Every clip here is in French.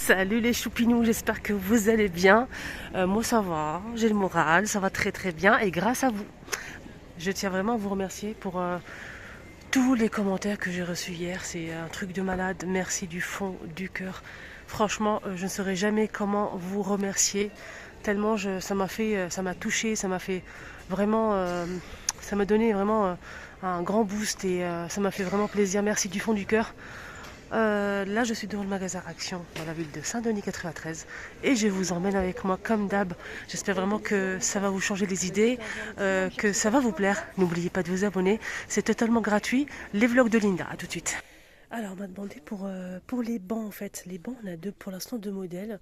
Salut les choupinous, j'espère que vous allez bien. Moi ça va, j'ai le moral, ça va très très bien et grâce à vous. Je tiens vraiment à vous remercier pour tous les commentaires que j'ai reçus hier. C'est un truc de malade. Merci du fond du cœur. Franchement, je ne saurais jamais comment vous remercier. Tellement ça m'a fait, ça m'a touché, ça m'a fait vraiment, ça m'a donné vraiment un grand boost et ça m'a fait vraiment plaisir. Merci du fond du cœur. Là, je suis devant le magasin Action dans la ville de Saint-Denis 93 et je vous emmène avec moi comme d'hab. J'espère vraiment que ça va vous changer les idées, que ça va vous plaire. N'oubliez pas de vous abonner, c'est totalement gratuit. Les vlogs de Linda, à tout de suite. Alors, on m'a demandé pour les bancs en fait. Les bancs, on a pour l'instant deux modèles.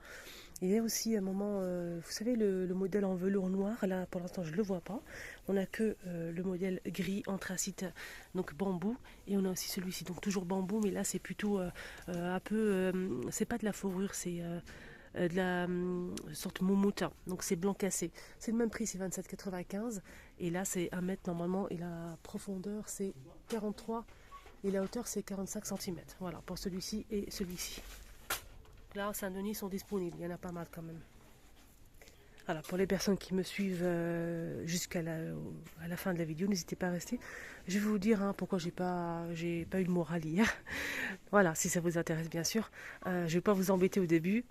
Il y a aussi un moment, vous savez, le modèle en velours noir, là pour l'instant je ne le vois pas. On a que le modèle gris anthracite, donc bambou, et on a aussi celui-ci, donc toujours bambou, mais là c'est plutôt un peu, c'est pas de la fourrure, c'est de la sorte moumoute, donc c'est blanc cassé. C'est le même prix, c'est 27,95, et là c'est 1 mètre normalement, et la profondeur c'est 43, et la hauteur c'est 45 cm. Voilà, pour celui-ci et celui-ci. Là, à Saint-Denis sont disponibles, il y en a pas mal quand même. Alors, pour les personnes qui me suivent jusqu'à à la fin de la vidéo, n'hésitez pas à rester. Je vais vous dire pourquoi j'ai pas eu le moral hier. Voilà, si ça vous intéresse bien sûr. Je ne vais pas vous embêter au début.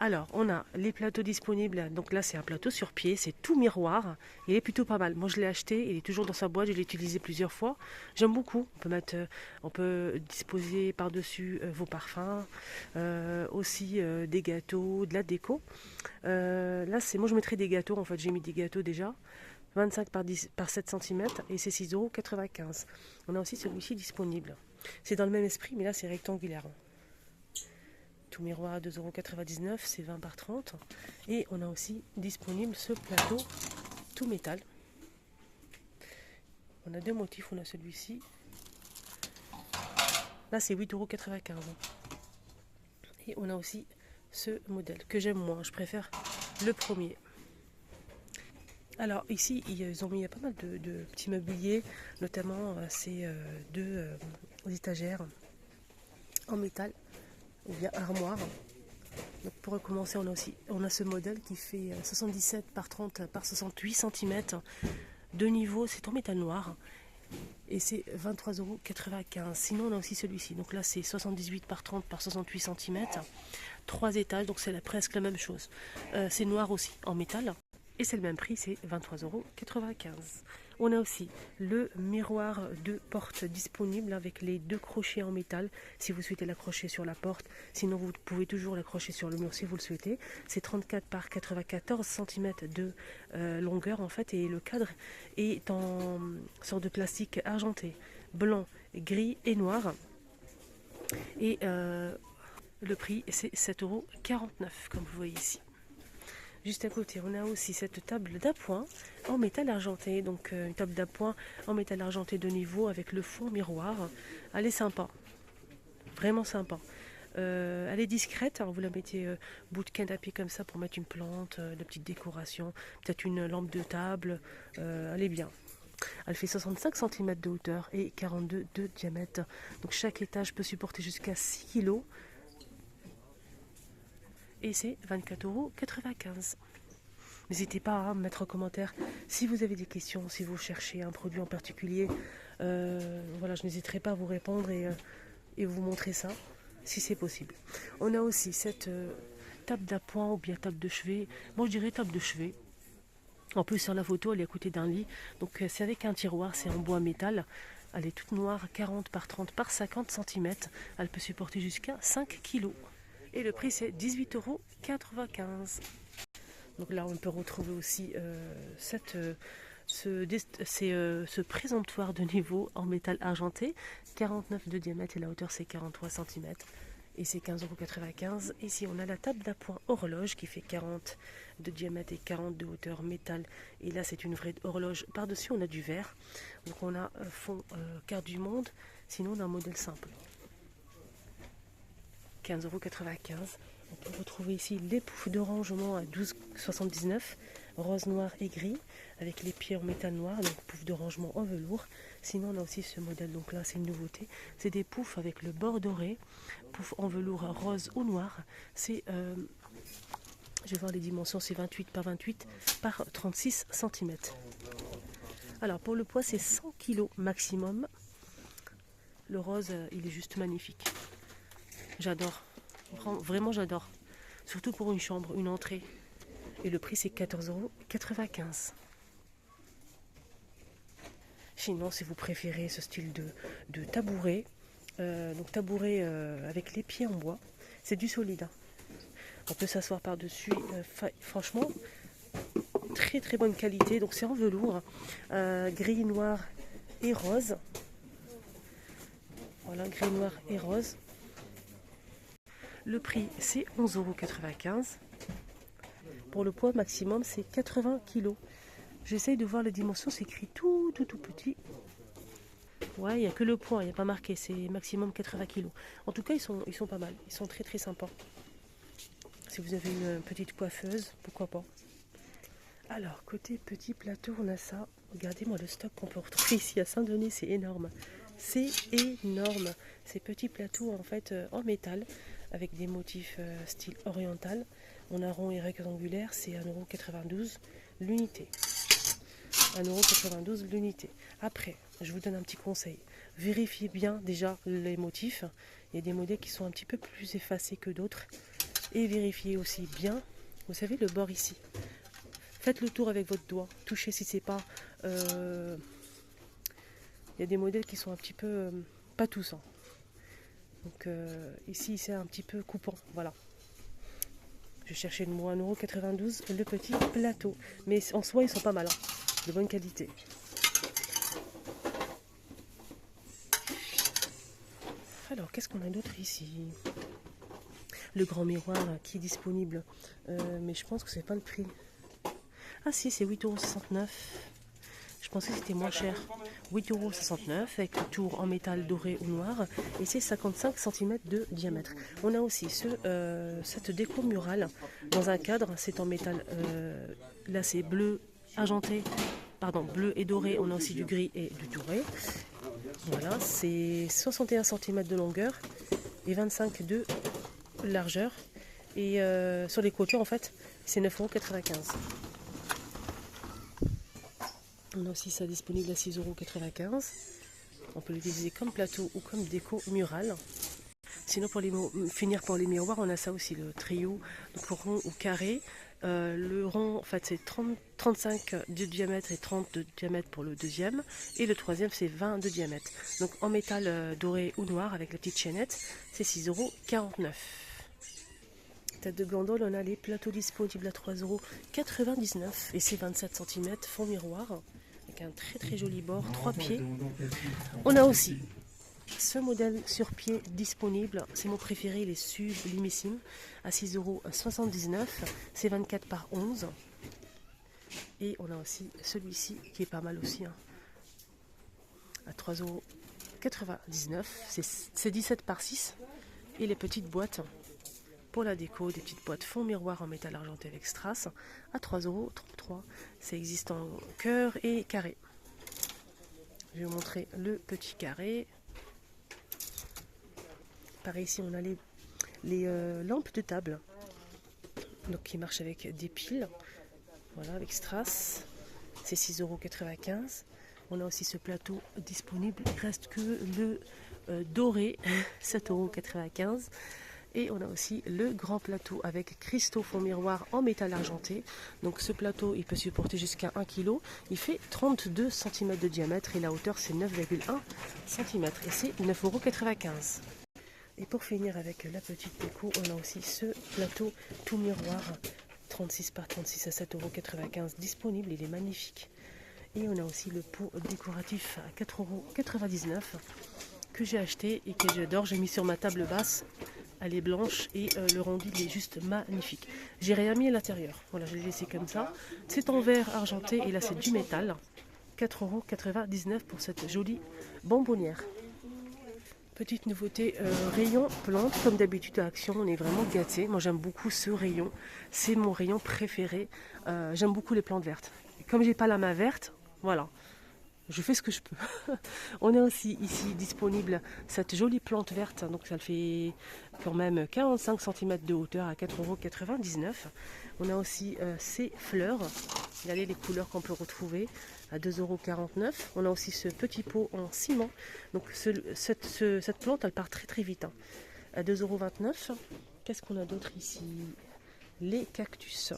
Alors, on a les plateaux disponibles. Donc là, c'est un plateau sur pied, c'est tout miroir. Il est plutôt pas mal. Moi, je l'ai acheté, il est toujours dans sa boîte, je l'ai utilisé plusieurs fois. J'aime beaucoup. On peut disposer par-dessus vos parfums, aussi des gâteaux, de la déco. Là, moi, je mettrais des gâteaux. En fait, j'ai mis des gâteaux déjà. 25 par 7 cm et c'est 6,95 €. On a aussi celui-ci disponible. C'est dans le même esprit, mais là, c'est rectangulaire. Tout miroir à 2,99 €, c'est 20 par 30. Et on a aussi disponible ce plateau tout métal. On a deux motifs, on a celui-ci. Là c'est 8,95 €. Et on a aussi ce modèle que j'aime moins, je préfère le premier. Alors ici ils ont mis pas mal de petits mobiliers, notamment ces deux étagères en métal ou bien armoire. Donc pour recommencer, on a ce modèle qui fait 77 par 30 par 68 cm. De niveau, c'est en métal noir. Et c'est 23,95 €. Sinon, on a aussi celui-ci. Donc là, c'est 78 par 30 par 68 cm. 3 étages, donc c'est presque la même chose. C'est noir aussi, en métal. Et c'est le même prix, c'est 23,95 €. On a aussi le miroir de porte disponible avec les deux crochets en métal si vous souhaitez l'accrocher sur la porte. Sinon, vous pouvez toujours l'accrocher sur le mur si vous le souhaitez. C'est 34 par 94 cm de longueur en fait et le cadre est en sorte de plastique argenté, blanc, gris et noir. Et le prix c'est 7,49 € comme vous voyez ici. Juste à côté, on a aussi cette table d'appoint en métal argenté. Donc une table d'appoint en métal argenté de niveau avec le fond miroir. Elle est sympa, vraiment sympa. Elle est discrète, alors vous la mettez bout de canapé comme ça pour mettre une plante, de petite décoration, peut-être une lampe de table. Elle est bien. Elle fait 65 cm de hauteur et 42 de diamètre. Donc chaque étage peut supporter jusqu'à 6 kg. Et c'est 24,95 €. N'hésitez pas à me mettre en commentaire si vous avez des questions, si vous cherchez un produit en particulier. Voilà, je n'hésiterai pas à vous répondre et vous montrer ça, si c'est possible. On a aussi cette table d'appoint ou bien table de chevet. Moi, je dirais table de chevet. En plus, sur la photo, elle est à côté d'un lit. Donc, c'est avec un tiroir, c'est en bois métal. Elle est toute noire, 40 par 30 par 50 cm. Elle peut supporter jusqu'à 5 kg. Et le prix c'est 18,95 €. Donc là on peut retrouver aussi ce présomptoire de niveau en métal argenté, 49 de diamètre et la hauteur c'est 43 cm. Et c'est 15,95 €. Ici on a la table d'appoint horloge qui fait 40 de diamètre et 40 de hauteur métal. Et là c'est une vraie horloge. Par-dessus on a du verre. Donc on a fond carte du monde. Sinon on a un modèle simple. 15,95 €. On peut retrouver ici les poufs de rangement à 12,79 €. rose, noir et gris, avec les pieds en métal noir, donc pouf de rangement en velours. Sinon, on a aussi ce modèle, donc là, c'est une nouveauté. C'est des poufs avec le bord doré, pouf en velours rose ou noir. C'est, je vais voir les dimensions, c'est 28 par 28 par 36 cm. Alors, pour le poids, c'est 100 kg maximum. Le rose, il est juste magnifique. J'adore. Vraiment, j'adore. Surtout pour une chambre, une entrée. Et le prix, c'est 14,95 €. Sinon, si vous préférez ce style de tabouret, donc tabouret avec les pieds en bois, c'est du solide. Hein. On peut s'asseoir par-dessus. Franchement, très très bonne qualité. Donc c'est en velours, gris, noir et rose. Voilà, gris, noir et rose. Le prix, c'est 11,95 €. Pour le poids maximum, c'est 80 kg. J'essaye de voir les dimensions, c'est écrit tout petit. Ouais, il n'y a que le poids, il n'y a pas marqué, c'est maximum 80 kg. En tout cas, ils sont pas mal, ils sont très très sympas. Si vous avez une petite coiffeuse, pourquoi pas. Alors, côté petit plateau, on a ça. Regardez-moi le stock qu'on peut retrouver ici à Saint-Denis, c'est énorme. C'est énorme. Ces petits plateaux en fait en métal avec des motifs style oriental. On a rond et rectangulaire, c'est 1,92 € l'unité. 1,92 € l'unité. Après, je vous donne un petit conseil. Vérifiez bien déjà les motifs. Il y a des modèles qui sont un petit peu plus effacés que d'autres. Et vérifiez aussi bien, vous savez, le bord ici. Faites le tour avec votre doigt. Touchez si c'est pas... Il y a des modèles qui sont un petit peu... pas tous. Hein. Donc ici, c'est un petit peu coupant. Voilà. Je cherchais le mot 1,92 € le petit plateau. Mais en soi, ils sont pas mal. Hein. De bonne qualité. Alors, qu'est-ce qu'on a d'autre ici? Le grand miroir qui est disponible. Mais je pense que c'est pas le prix. Ah si, c'est 8,69 €. Je pensais que c'était moins cher. 8,69 € avec le tour en métal doré ou noir. Et c'est 55 cm de diamètre. On a aussi cette déco murale dans un cadre. C'est en métal. Là, c'est bleu argenté. Pardon, bleu et doré. On a aussi du gris et du doré. Voilà, c'est 61 cm de longueur et 25 de largeur. Et sur les côtés, en fait, c'est 9,95 €. On a aussi ça disponible à 6,95 €. On peut l'utiliser comme plateau ou comme déco murale. Sinon, pour finir pour les miroirs, on a ça aussi, le trio, donc rond ou carré. Le rond, en fait, c'est 35 de diamètre et 30 de diamètre pour le deuxième. Et le troisième, c'est 20 de diamètre. Donc en métal doré ou noir avec la petite chaînette, c'est 6,49 €. Tête de gondole, on a les plateaux disponibles à 3,99 € et c'est 27 cm fond miroir avec un très très joli bord, 3 pieds. On a aussi ce modèle sur pied disponible, c'est mon préféré, il est sublimissime à 6,79 €, c'est 24 par 11. Et on a aussi celui-ci qui est pas mal aussi, hein, à 3,99 €, c'est 17 par 6 et les petites boîtes. Pour la déco, des petites boîtes fond miroir en métal argenté avec strass à 3,33 €. Ça existe en cœur et carré. Je vais vous montrer le petit carré. Pareil, ici on a les lampes de table, donc qui marchent avec des piles. Voilà, avec strass. C'est 6,95 €. On a aussi ce plateau disponible. Il reste que le doré, 7,95 €. Et on a aussi le grand plateau avec cristaux fond miroir en métal argenté. Donc ce plateau, il peut supporter jusqu'à 1 kg. Il fait 32 cm de diamètre et la hauteur c'est 9,1 cm. Et c'est 9,95 €. Et pour finir avec la petite déco, on a aussi ce plateau tout miroir 36 par 36 à 7,95 € disponible. Il est magnifique. Et on a aussi le pot décoratif à 4,99 € que j'ai acheté et que j'adore. J'ai mis sur ma table basse. Elle est blanche et le rendu il est juste magnifique. J'ai rien mis à l'intérieur. Voilà, je l'ai laissé comme ça. C'est en verre argenté et là c'est du métal. 4,99 € pour cette jolie bonbonnière. Petite nouveauté, rayon plantes, comme d'habitude à Action, on est vraiment gâtés. Moi j'aime beaucoup ce rayon, c'est mon rayon préféré. J'aime beaucoup les plantes vertes. Et comme j'ai pas la main verte, voilà, je fais ce que je peux. On a aussi ici disponible cette jolie plante verte, donc ça fait quand même 45 cm de hauteur à 4,99 €. On a aussi ces fleurs, regardez les couleurs qu'on peut retrouver à 2,49 €. On a aussi ce petit pot en ciment, donc cette plante elle part très très vite, hein, à 2,29 €. Qu'est-ce qu'on a d'autre ici? Les cactus.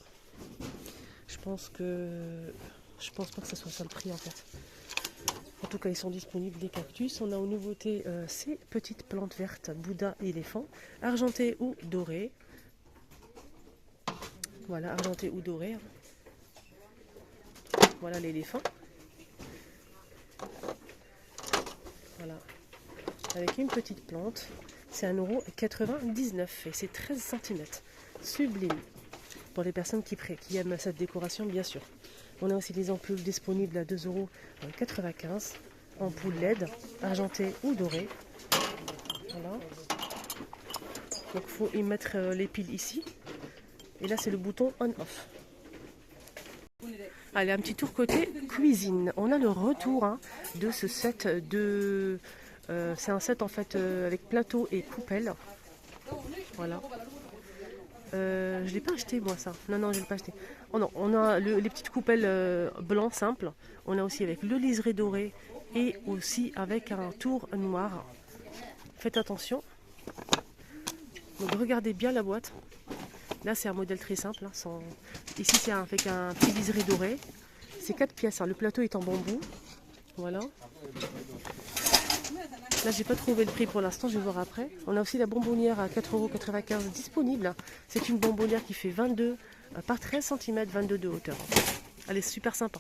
Je pense pas que ce soit ça le prix en fait. En tout cas, ils sont disponibles les cactus. On a aux nouveautés ces petites plantes vertes, Bouddha et éléphant, argentées ou dorées. Voilà, argentées ou dorées. Voilà l'éléphant. Voilà, avec une petite plante. C'est 1,99 € et c'est 13 cm. Sublime. Pour les personnes qui aiment cette décoration, bien sûr. On a aussi des ampoules disponibles à 2,95 €. Ampoules LED, argentées ou dorées. Voilà. Donc il faut y mettre les piles ici. Et là c'est le bouton on-off. Allez, un petit tour côté cuisine. On a le retour, hein, de ce set de... c'est un set en fait avec plateau et coupelle. Voilà. Je ne l'ai pas acheté moi ça. Non, je ne l'ai pas acheté. Oh non, on a les petites coupelles blanc simple. On a aussi avec le liseré doré et aussi avec un tour noir. Faites attention. Donc regardez bien la boîte. Là c'est un modèle très simple, hein, ici c'est avec un petit liseré doré. C'est 4 pièces, hein. Le plateau est en bambou. Voilà. Là j'ai pas trouvé le prix pour l'instant, je vais voir après. On a aussi la bonbonnière à 4,95 € disponible. C'est une bonbonnière qui fait 22 par 13 cm, 22 de hauteur. Elle est super sympa.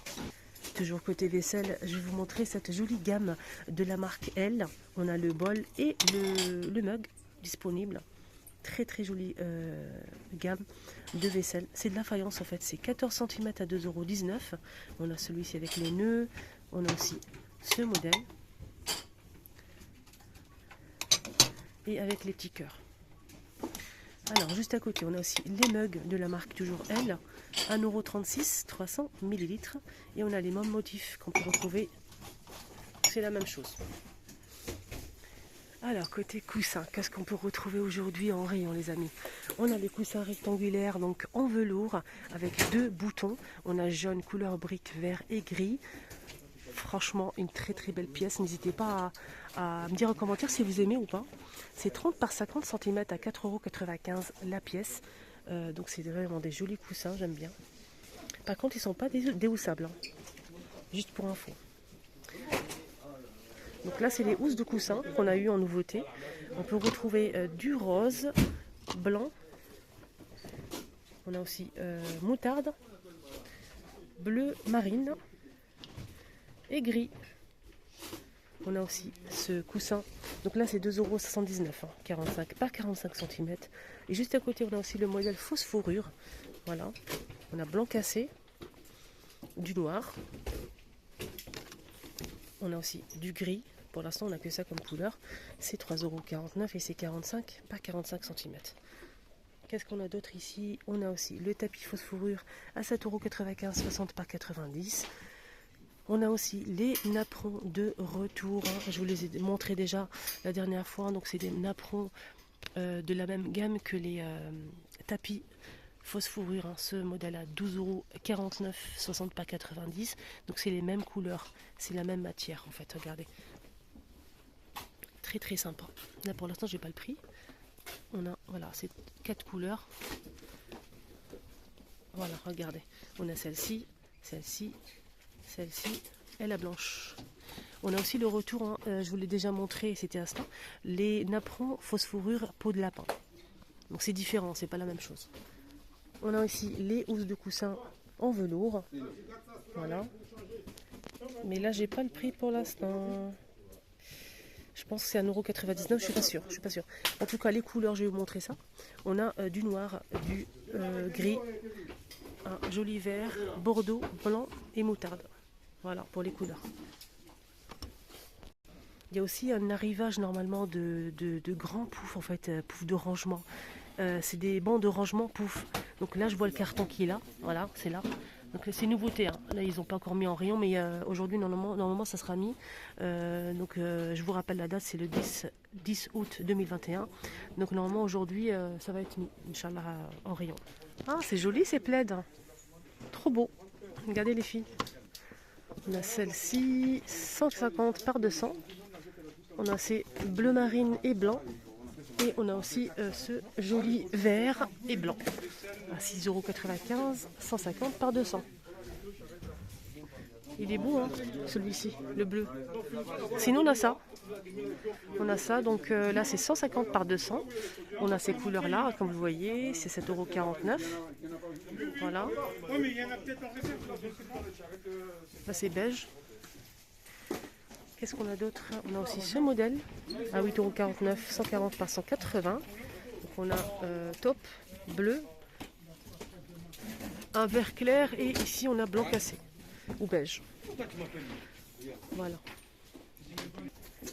Toujours côté vaisselle, je vais vous montrer cette jolie gamme de la marque L. On a le bol et le mug disponible. Très très jolie gamme de vaisselle. C'est de la faïence en fait, c'est 14 cm à 2,19 €. On a celui-ci avec les nœuds. On a aussi ce modèle. Et avec les petits cœurs. Alors juste à côté on a aussi les mugs de la marque toujours L, 1,36 €, 300 ml. Et on a les mêmes motifs qu'on peut retrouver, c'est la même chose. Alors côté coussin, qu'est-ce qu'on peut retrouver aujourd'hui en rayon les amis? On a les coussins rectangulaires donc en velours avec 2 boutons. On a jaune couleur brique, vert et gris. Franchement une très très belle pièce, n'hésitez pas à me dire en commentaire si vous aimez ou pas. C'est 30 par 50 cm à 4,95 € la pièce. Donc c'est vraiment des jolis coussins, j'aime bien. Par contre ils ne sont pas déhoussables, hein. Juste pour info. Donc là c'est les housses de coussins qu'on a eu en nouveauté. On peut retrouver du rose, blanc. On a aussi moutarde, bleu marine et gris. On a aussi ce coussin. Donc là c'est 2,79 €, hein, 45 par 45 cm. Et juste à côté on a aussi le modèle fausse fourrure. Voilà. On a blanc cassé, du noir. On a aussi du gris. Pour l'instant on n'a que ça comme couleur. C'est 3,49 € et c'est 45 par 45 cm. Qu'est-ce qu'on a d'autre ici? On a aussi le tapis fausse fourrure à 7,95 €, 60 par 90. On a aussi les napperons de retour, hein. Je vous les ai montrés déjà la dernière fois. Donc c'est des napperons de la même gamme que les tapis fausse fourrure, hein. Ce modèle à 12,49 €, 60 par 90. Donc c'est les mêmes couleurs, c'est la même matière en fait, regardez. Très très sympa. Là pour l'instant j'ai pas le prix. On a, voilà, c'est 4 couleurs. Voilà, regardez. On a celle-ci, celle-ci, celle-ci et la blanche. On a aussi le retour, hein, je vous l'ai déjà montré, c'était instant, les napperons fausse fourrure peau de lapin. Donc c'est différent, c'est pas la même chose. On a aussi les housses de coussin en velours. Voilà. Mais là j'ai pas le prix pour l'instant. Je pense que c'est 1,99 €, je suis pas sûre. En tout cas les couleurs, je vais vous montrer ça. On a du noir, du gris, un joli vert, bordeaux, blanc et moutarde. Voilà pour les couleurs. Il y a aussi un arrivage normalement de grands poufs, en fait, poufs de rangement. C'est des bancs de rangement poufs. Donc là, je vois le carton qui est là. Voilà, c'est là. Donc c'est une nouveauté, hein. Là, ils n'ont pas encore mis en rayon, mais aujourd'hui, normalement, ça sera mis. Je vous rappelle la date, c'est le 10 août 2021. Donc normalement, aujourd'hui, ça va être mis, Inch'Allah, en rayon. Ah, c'est joli ces plaids. Trop beau. Regardez les filles. On a celle-ci, 150 par 200. On a ces bleu marine et blanc. Et on a aussi ce joli vert et blanc. À 6,95 €, 150 par 200. Il est beau, hein, celui-ci, le bleu. Sinon, on a ça. On a ça, donc là, c'est 150 par 200. On a ces couleurs-là, comme vous voyez, c'est 7,49 €. Voilà. Là, c'est beige. Qu'est-ce qu'on a d'autre? On a aussi ce modèle à 8,49 €, 140 par 180. Donc on a taupe, bleu, un vert clair et ici on a blanc cassé ou beige. Voilà.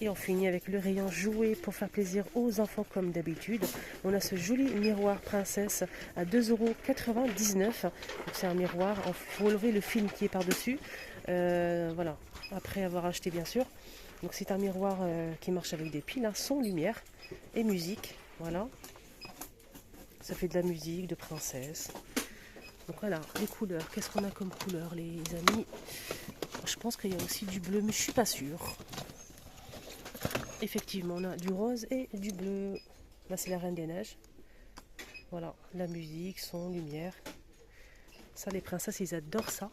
Et on finit avec le rayon jouet pour faire plaisir aux enfants comme d'habitude. On a ce joli miroir princesse à 2,99 €. C'est un miroir, il faut relever le film qui est par-dessus. Voilà, après avoir acheté bien sûr. Donc c'est un miroir qui marche avec des piles, hein, son, lumière et musique. Voilà. Ça fait de la musique, de princesse. Donc voilà, les couleurs. Qu'est-ce qu'on a comme couleur, les amis? Je pense qu'il y a aussi du bleu, mais je suis pas sûre. Effectivement, on a du rose et du bleu. Là, c'est la Reine des Neiges. Voilà, la musique, son, lumière. Ça, les princesses, ils adorent ça.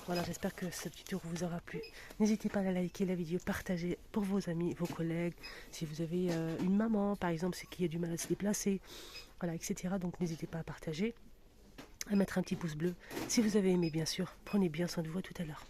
Voilà, j'espère que cette vidéo vous aura plu. N'hésitez pas à liker la vidéo, partager pour vos amis, vos collègues. Si vous avez une maman, par exemple, qui a du mal à se déplacer, voilà, etc. Donc, n'hésitez pas à partager, à mettre un petit pouce bleu. Si vous avez aimé, bien sûr, prenez bien soin de vous. À tout à l'heure.